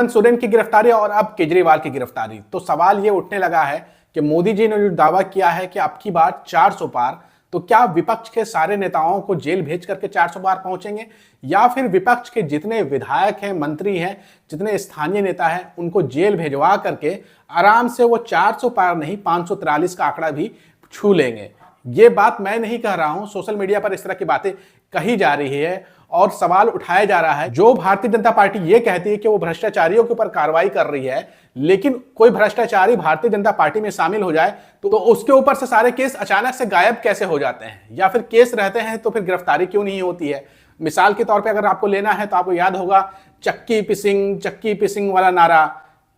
हेमंत सोरेन की गिरफ्तारी और अब केजरीवाल की गिरफ्तारी। तो सवाल ये उठने लगा है कि मोदी जी ने जो दावा किया है कि अब की बार 400 पार, तो क्या विपक्ष के सारे नेताओं को जेल भेज करके 400 पार पहुंचेंगे, या फिर विपक्ष के जितने विधायक हैं, मंत्री हैं, जितने स्थानीय नेता हैं, उनको जेल भेजवा करके आराम से वो 400 पार नहीं 543 का आंकड़ा भी छू लेंगे। ये बात मैं नहीं कह रहा हूं, सोशल मीडिया पर इस तरह की बातें कही जा रही है और सवाल उठाया जा रहा है। जो भारतीय जनता पार्टी ये कहती है कि वो भ्रष्टाचारियों के ऊपर कार्रवाई कर रही है, लेकिन कोई भ्रष्टाचारी भारतीय जनता पार्टी में शामिल हो जाए तो उसके ऊपर से सारे केस अचानक से गायब कैसे हो जाते हैं, या फिर केस रहते हैं तो फिर गिरफ्तारी क्यों नहीं होती है। मिसाल के तौर पर अगर आपको लेना है तो आपको याद होगा चक्की पिसिंग वाला नारा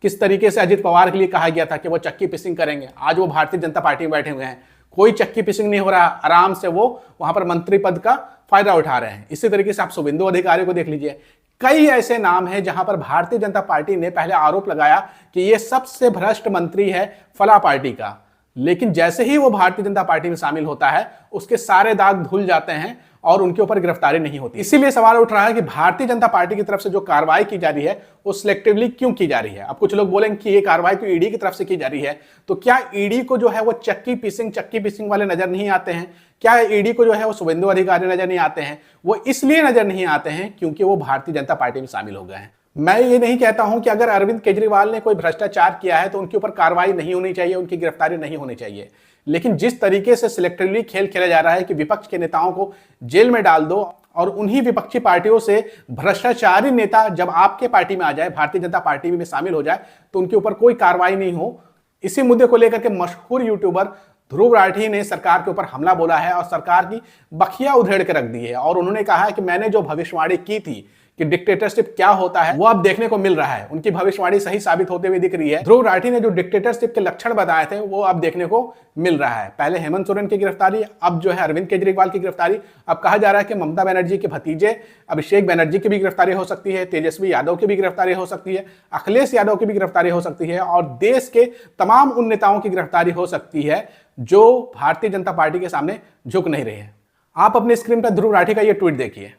किस तरीके से अजित पवार के लिए कहा गया था कि वो चक्की पिसिंग करेंगे। आज वो भारतीय जनता पार्टी में बैठे हुए हैं, कोई चक्की पिसिंग नहीं हो रहा, आराम से वो वहां पर मंत्री पद का फायदा उठा रहे हैं। इसी तरीके से आप शुभेंदु अधिकारी को देख लीजिए, कई ऐसे नाम हैं जहां पर भारतीय जनता पार्टी ने पहले आरोप लगाया कि ये सबसे भ्रष्ट मंत्री है फला पार्टी का, लेकिन जैसे ही वो भारतीय जनता पार्टी में शामिल होता है उसके सारे दाग धुल जाते हैं और उनके ऊपर गिरफ्तारी नहीं होती। इसीलिए सवाल उठ रहा है कि भारतीय जनता पार्टी की तरफ से जो कार्रवाई की जा रही है वो सिलेक्टिवली क्यों की जा रही है। अब कुछ लोग बोलेंगे कि ये कार्रवाई तो ईडी की तरफ से की जा रही है, तो क्या ईडी को जो है वो चक्की पिसिंग वाले नजर नहीं आते हैं? क्या ईडी को जो है वो शुभेंदु अधिकारी नजर नहीं आते हैं? वो इसलिए नजर नहीं आते हैं क्योंकि वो भारतीय जनता पार्टी में शामिल हो गए हैं। मैं ये नहीं कहता हूं कि अगर अरविंद केजरीवाल ने कोई भ्रष्टाचार किया है तो उनके ऊपर कार्रवाई नहीं होनी चाहिए, उनकी गिरफ्तारी नहीं होनी चाहिए, लेकिन जिस तरीके से सिलेक्टिवली खेल खेला जा रहा है कि विपक्ष के नेताओं को जेल में डाल दो और उन्हीं विपक्षी पार्टियों से भ्रष्टाचारी नेता जब आपके पार्टी में आ जाए, भारतीय जनता पार्टी में शामिल हो जाए, तो उनके ऊपर कोई कार्रवाई नहीं हो। इसी मुद्दे को लेकर के मशहूर यूट्यूबर ध्रुव राठी ने सरकार के ऊपर हमला बोला है और सरकार की बखिया उधेड़ के रख दी है, और उन्होंने कहा है कि मैंने जो भविष्यवाणी की थी कि डिक्टेटरशिप क्या होता है वो अब देखने को मिल रहा है। उनकी भविष्यवाणी सही साबित होते हुए दिख रही है। ध्रुव राठी ने जो डिक्टेटरशिप के लक्षण बताए थे वो अब देखने को मिल रहा है। पहले हेमंत सोरेन की गिरफ्तारी, अब जो है अरविंद केजरीवाल की गिरफ्तारी। अब कहा जा रहा है कि ममता बनर्जी के भतीजे अभिषेक बनर्जी की भी गिरफ्तारी हो सकती है, तेजस्वी यादव की भी गिरफ्तारी हो सकती है, अखिलेश यादव की भी गिरफ्तारी हो सकती है, और देश के तमाम उन नेताओं की गिरफ्तारी हो सकती है जो भारतीय जनता पार्टी के सामने झुक नहीं रहे हैं। आप अपने स्क्रीन पर ध्रुव राठी का ये ट्वीट देखिए।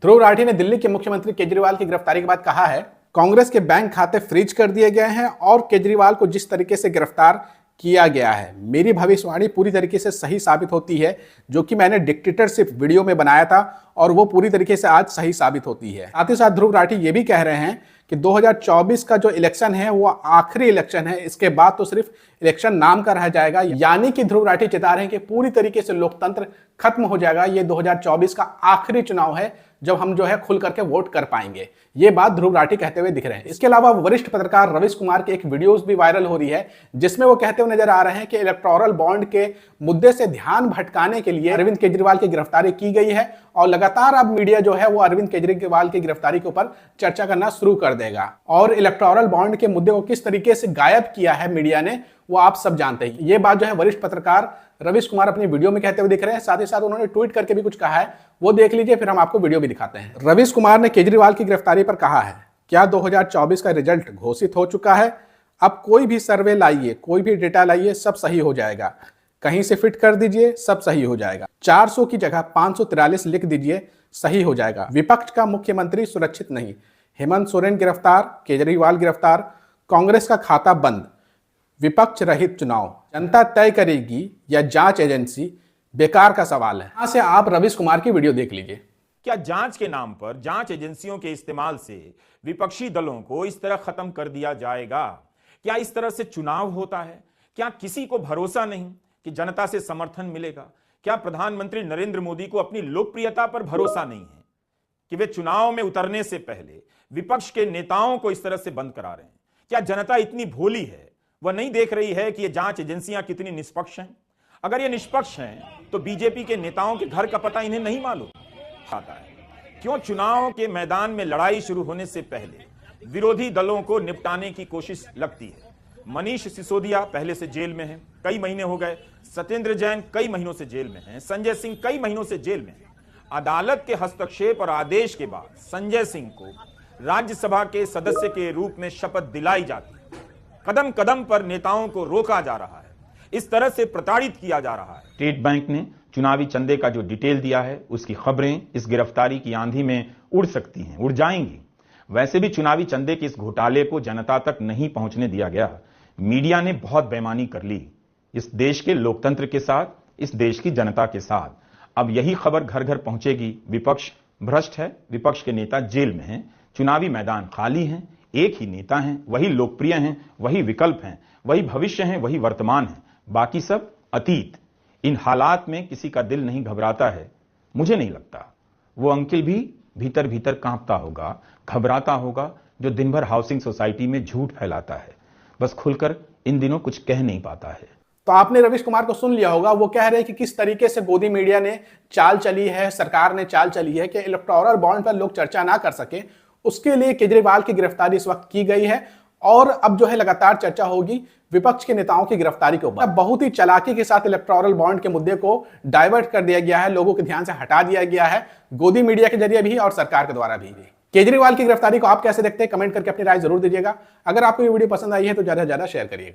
ध्रुव राठी ने दिल्ली के मुख्यमंत्री केजरीवाल की गिरफ्तारी के बाद कहा है, कांग्रेस के बैंक खाते फ्रीज कर दिए गए हैं और केजरीवाल को जिस तरीके से गिरफ्तार किया गया है, मेरी भविष्यवाणी पूरी तरीके से सही साबित होती है, जो कि मैंने डिक्टेटरशिप वीडियो में बनाया था और वो पूरी तरीके से आज सही साबित होती है। साथ ही साथ ध्रुव राठी ये भी कह रहे हैं कि 2024 का जो इलेक्शन है वो आखिरी इलेक्शन है, इसके बाद तो सिर्फ इलेक्शन नाम का रह जाएगा। यानी कि ध्रुव राठी चेता रहे हैं कि पूरी तरीके से लोकतंत्र खत्म हो जाएगा, ये 2024 का आखिरी चुनाव है जब हम जो है खुल करके वोट कर पाएंगे। ये बात ध्रुव राठी कहते हुए दिख रहे हैं। इसके अलावा वरिष्ठ पत्रकार रवीश कुमार की एक वीडियोस भी वायरल हो रही है, जिसमें वो कहते हुए नजर आ रहे हैं कि इलेक्टोरल बॉन्ड के मुद्दे से ध्यान भटकाने के लिए अरविंद केजरीवाल की गिरफ्तारी की गई है, और लगातार अब मीडिया जो है वो अरविंद केजरीवाल की गिरफ्तारी के ऊपर चर्चा करना शुरू कर देगा। और इलेक्टोरल बॉन्ड के मुद्दे को किस तरीके से गायब किया है मीडिया ने, वो आप सब जानते हैं। ये बात जो है वरिष्ठ पत्रकार रवीश कुमार अपनी वीडियो में कहते हुए दिख रहे हैं। साथ ही साथ उन्होंने ट्वीट करके भी कुछ कहा है, वो देख लीजिए, फिर हम आपको वीडियो भी दिखाते हैं। रवीश कुमार ने केजरीवाल की गिरफ्तारी पर कहा है, क्या 2024 का रिजल्ट घोषित हो चुका है? अब कोई भी सर्वे लाइए, कोई भी डेटा लाइए, सब सही हो जाएगा। कहीं से फिट कर दीजिए, सब सही हो जाएगा। 400 की जगह 543 लिख दीजिए, सही हो जाएगा। विपक्ष का मुख्यमंत्री सुरक्षित नहीं, हेमंत सोरेन गिरफ्तार, केजरीवाल गिरफ्तार, कांग्रेस का खाता बंद, विपक्ष रहित चुनाव, जनता तय करेगी या जांच एजेंसी, बेकार का सवाल है। यहां से आप रवीश कुमार की वीडियो देख लीजिए। क्या जांच के नाम पर जांच एजेंसियों के इस्तेमाल से विपक्षी दलों को इस तरह खत्म कर दिया जाएगा? क्या इस तरह से चुनाव होता है? क्या किसी को भरोसा नहीं कि जनता से समर्थन मिलेगा? क्या प्रधानमंत्री नरेंद्र मोदी को अपनी लोकप्रियता पर भरोसा नहीं है कि वे चुनाव में उतरने से पहले विपक्ष के नेताओं को इस तरह से बंद करा रहे हैं? क्या जनता इतनी भोली है, वह नहीं देख रही है कि ये जांच एजेंसियां कितनी निष्पक्ष हैं? अगर ये निष्पक्ष हैं तो बीजेपी के नेताओं के घर का पता इन्हें नहीं मालूम आता है? क्यों चुनाव के मैदान में लड़ाई शुरू होने से पहले विरोधी दलों को निपटाने की कोशिश लगती है? मनीष सिसोदिया पहले से जेल में हैं, कई महीने हो गए। सत्येंद्र जैन कई महीनों से जेल में हैं। संजय सिंह कई महीनों से जेल में हैं। अदालत के हस्तक्षेप और आदेश के बाद संजय सिंह को राज्यसभा के सदस्य के रूप में शपथ दिलाई जाती है। कदम कदम पर नेताओं को रोका जा रहा है, इस तरह से प्रताड़ित किया जा रहा है। स्टेट बैंक ने चुनावी चंदे का जो डिटेल दिया है, उसकी खबरें इस गिरफ्तारी की आंधी में उड़ सकती हैं, उड़ जाएंगी। वैसे भी चुनावी चंदे के इस घोटाले को जनता तक नहीं पहुंचने दिया गया। मीडिया ने बहुत बेईमानी कर ली इस देश के लोकतंत्र के साथ, इस देश की जनता के साथ। अब यही खबर घर घर पहुंचेगी, विपक्ष भ्रष्ट है, विपक्ष के नेता जेल में हैं, चुनावी मैदान खाली हैं, एक ही नेता हैं, वही लोकप्रिय हैं, वही विकल्प हैं, वही भविष्य हैं, वही वर्तमान है, बाकी सब अतीत। इन हालात में किसी का दिल नहीं घबराता है। मुझे नहीं लगता वो अंकिल भी भीतर भीतर कांपता होगा, घबराता होगा, जो दिन भर हाउसिंग सोसाइटी में झूठ फैलाता है, बस खुलकर इन दिनों कुछ कह नहीं पाता है। तो आपने रवीश कुमार को सुन लिया होगा, वो कह रहे हैं कि किस तरीके से गोदी मीडिया ने चाल चली है, सरकार ने चाल चली है कि इलेक्टोरल बॉन्ड पर लोग चर्चा ना कर सके। उसके लिए केजरीवाल की गिरफ्तारी इस वक्त की गई है और अब जो है लगातार चर्चा होगी विपक्ष के नेताओं की गिरफ्तारी के ऊपर। बहुत ही चालाकी के साथ इलेक्टोरल बॉन्ड के मुद्दे को डाइवर्ट कर दिया गया है, लोगों के ध्यान से हटा दिया गया है, गोदी मीडिया के जरिए भी और सरकार के द्वारा भी। केजरीवाल की गिरफ्तारी को आप कैसे देखते हैं, कमेंट करके अपनी राय जरूर दीजिएगा। अगर आपको ये वीडियो पसंद आई है तो ज्यादा से ज्यादा शेयर करिएगा।